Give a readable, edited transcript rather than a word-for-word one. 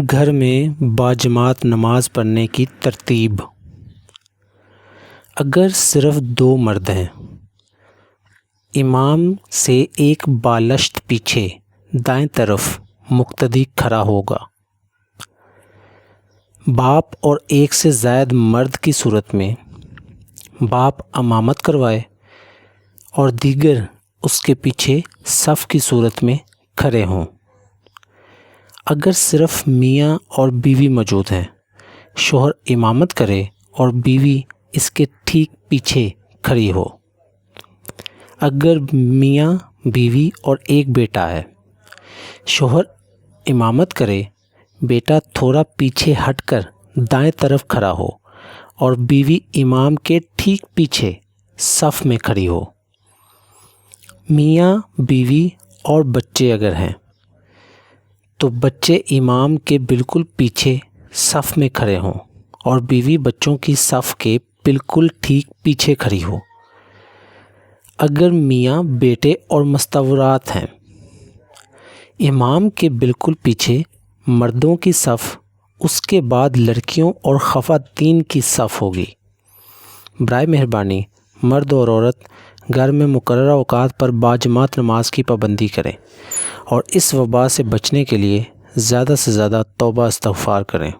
گھر میں باجماعت نماز پڑھنے کی ترتیب۔ اگر صرف 2 مرد ہیں، امام سے ایک بالشت پیچھے دائیں طرف مقتدی کھڑا ہوگا۔ باپ اور 1 سے زائد مرد کی صورت میں باپ امامت کروائے اور دیگر اس کے پیچھے صف کی صورت میں کھڑے ہوں۔ اگر صرف میاں اور بیوی موجود ہیں، شوہر امامت کرے اور بیوی اس کے ٹھیک پیچھے کھڑی ہو۔ اگر میاں، بیوی اور ایک بیٹا ہے، شوہر امامت کرے، بیٹا تھوڑا پیچھے ہٹ کر دائیں طرف کھڑا ہو اور بیوی امام کے ٹھیک پیچھے صف میں کھڑی ہو۔ میاں، بیوی اور بچے اگر ہیں تو بچے امام کے بالکل پیچھے صف میں کھڑے ہوں اور بیوی بچوں کی صف کے بالکل ٹھیک پیچھے کھڑی ہو۔ اگر میاں، بیٹے اور مستورات ہیں، امام کے بالکل پیچھے مردوں کی صف، اس کے بعد لڑکیوں اور خواتین کی صف ہوگی۔ برائے مہربانی مرد اور عورت گھر میں مقررہ اوقات پر باجماعت نماز کی پابندی کریں اور اس وبا سے بچنے کے لیے زیادہ سے زیادہ توبہ استغفار کریں۔